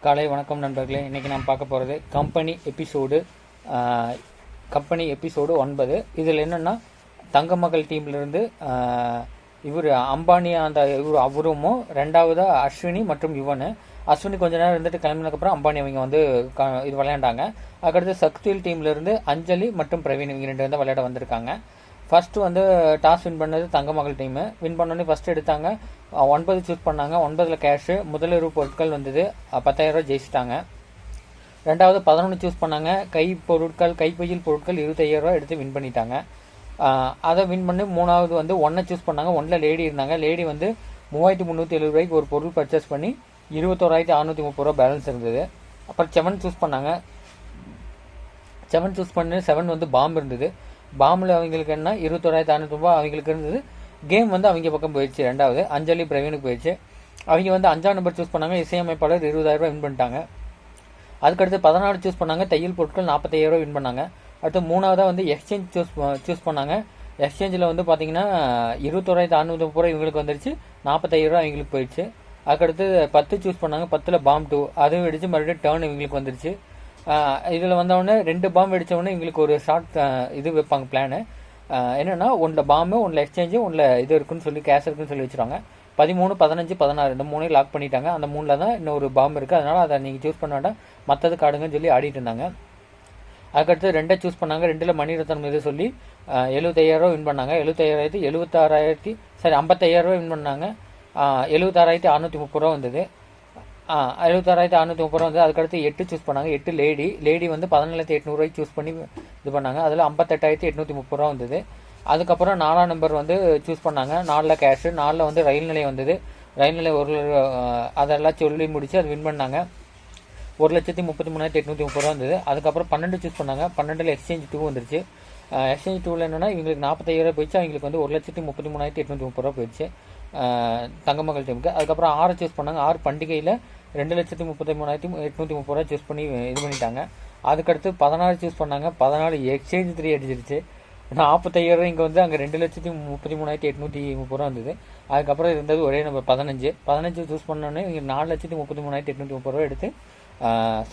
காலை வணக்கம் நண்பர்களே. இன்றைக்கி நான் பார்க்க போகிறது கம்பெனி எபிசோடு 9. இதில் என்னென்னா தங்கமகள் டீம்லேருந்து இவர் அம்பானி அவரும் ரெண்டாவது அஸ்வினி மற்றும் அஸ்வினி கொஞ்ச நேரம் இருந்துட்டு கிளம்பினதுக்கப்புறம் அம்பானி அவங்க வந்து இது விளையாண்டாங்க. அதுக்கடுத்து சக்திவேல் டீம்லேருந்து அஞ்சலி மற்றும் பிரவீன் இவங்க 2 வந்து விளையாட வந்திருக்காங்க. ஃபஸ்ட்டு வந்து டாஸ் வின் பண்ணது தங்கமகள் டீமு. வின் பண்ணோடனே ஃபஸ்ட்டு எடுத்தாங்க 9 சூஸ் பண்ணாங்க. 9ல் கேஷு முதலிரு பொருட்கள் வந்தது 10,000 ஜெயிச்சிட்டாங்க. ரெண்டாவது 11 சூஸ் பண்ணாங்க. கைப்பையில் பொருட்கள் 25,000 எடுத்து வின் பண்ணிட்டாங்க. அதை வின் பண்ணி மூணாவது வந்து 1 சூஸ் பண்ணாங்க. 1ல் லேடி இருந்தாங்க. லேடி வந்து 3,370 ஒரு பொருள் பர்ச்சேஸ் பண்ணி 21,630 பேலன்ஸ் இருந்தது. அப்புறம் 7 சூஸ் பண்ணாங்க. 7 சூஸ் பண்ணி 7 வந்து பாம்பு இருந்தது. பாம்பில் அவங்களுக்கு என்ன 21,600 அவங்களுக்கு இருந்தது. கேம் வந்து அவங்க பக்கம் போயிடுச்சு. ரெண்டாவது அஞ்சலி பிரவீனுக்கு போயிடுச்சு. அவங்க வந்து 5ஆம் நம்பர் சூஸ் பண்ணாங்க. இசையமைப்பாளர் 20,000 வின் பண்ணிட்டாங்க. அதுக்கடுத்து 14 சூஸ் பண்ணாங்க. தையல் பொருட்கள் 45,000 வின் பண்ணாங்க. அடுத்து மூணாவதாக வந்து எக்ஸ்சேஞ்ச் சூஸ் பண்ணாங்க. எக்ஸ்சேஞ்சில் வந்து பார்த்தீங்கன்னா 21,630 இவங்களுக்கு வந்துருச்சு. 45,000 அவங்களுக்கு போயிடுச்சு. அதுக்கடுத்து 10 சூஸ் பண்ணாங்க. 10ல் பாம் 2 அதுவும் வெடிச்சு மறுபடியும் டேர்ன் இவங்களுக்கு வந்துருச்சு. இதில் வந்தவொடனே 2 பாம்பு வெடித்தவொடனே எங்களுக்கு ஒரு ஷார்ட் இது வைப்பாங்க பிளானு. என்னென்னா 1ல் பாம்பு 1ல் எக்ஸ்சேஞ்சு 1ல் இது இருக்குன்னு சொல்லி கேஷ் இருக்குன்னு சொல்லி வச்சுருவாங்க. 13, 15, 16 இந்த 3 லாக் பண்ணிட்டாங்க. அந்த 3ல் தான் இன்னொரு பாம்பு இருக்குது. அதனால் அதை நீங்கள் சூஸ் பண்ண வேண்டாம், மற்றது காடுங்கன்னு சொல்லி ஆடிட்டு இருந்தாங்க. அதுக்கடுத்து 2 சூஸ் பண்ணாங்க. 2ல் மணிரத்னம் இது சொல்லி 75,000 வின் பண்ணாங்க. 55,000 வின் பண்ணாங்க. 76,630 வந்தது. 76,630 வந்து. அதுக்கடுத்து 8 சூஸ் பண்ணாங்க. 8 லேடி வந்து 17,800 சூஸ் பண்ணி இது பண்ணாங்க. அதில் 58,830 வந்தது. அதுக்கப்புறம் 4ஆம் நம்பர் வந்து சூஸ் பண்ணாங்க. 4ல் கேஷு 4ல் வந்து ரயில் நிலையம் வந்தது. ரயில் நிலையம் அதெல்லாம் சொல்லி முடிச்சு அது வின் பண்ணாங்க. 1,33,830 வந்தது. அதுக்கப்புறம் 12 சூஸ் பண்ணாங்க. 12ல் எக்ஸ்சேஞ்ச் 2 வந்துருச்சு. எக்ஸ்சேஞ்ச் 2ல் என்னென்னா இவங்களுக்கு 45,000 போயிடுச்சு. அவங்களுக்கு வந்து 1,33,830 போயிடுச்சு தங்கமகள் டீமுக்கு. அதுக்கப்புறம் 6 சூஸ் பண்ணாங்க. 6 பண்டிகையில் 2,33,830 சூஸ் பண்ணி இது பண்ணிட்டாங்க. அதுக்கடுத்து 16 சூஸ் பண்ணாங்க. 14 எக்ஸ்சேஞ்ச் 3 அடிச்சிருச்சு. 45,000 இங்கே வந்து அங்கே 2,33,830 வந்தது. அதுக்கப்புறம் இருந்தது ஒரே நம்பர் 15 சூஸ் பண்ணோன்னே இங்கே 4,33,830 எடுத்து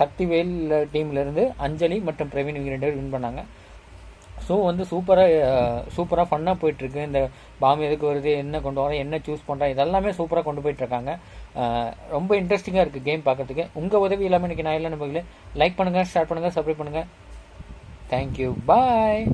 சக்திவேல் டீம்லேருந்து அஞ்சலி மற்றும் பிரவீன் இவங்க 2 பேர் வின் பண்ணாங்க. ஸோ வந்து சூப்பராக ஃபன்னாக போயிட்டுருக்கு. இந்த பாம்பு எதுக்கு வருது, என்ன கொண்டு வரோம், என்ன சூஸ் பண்ணுறோம், இதெல்லாமே சூப்பராக கொண்டு போயிட்டுருக்காங்க. ரொம்ப இன்ட்ரெஸ்டிங்காக இருக்குது கேம் பார்க்கறதுக்கு. உங்கள் உதவி இல்லாமல் இன்றைக்கி நான் இல்லை நம்பர்களே. லைக் பண்ணுங்கள், ஷேர் பண்ணுங்கள், சப்ஸ்கிரைப் பண்ணுங்கள். தேங்க்யூ, பாய்.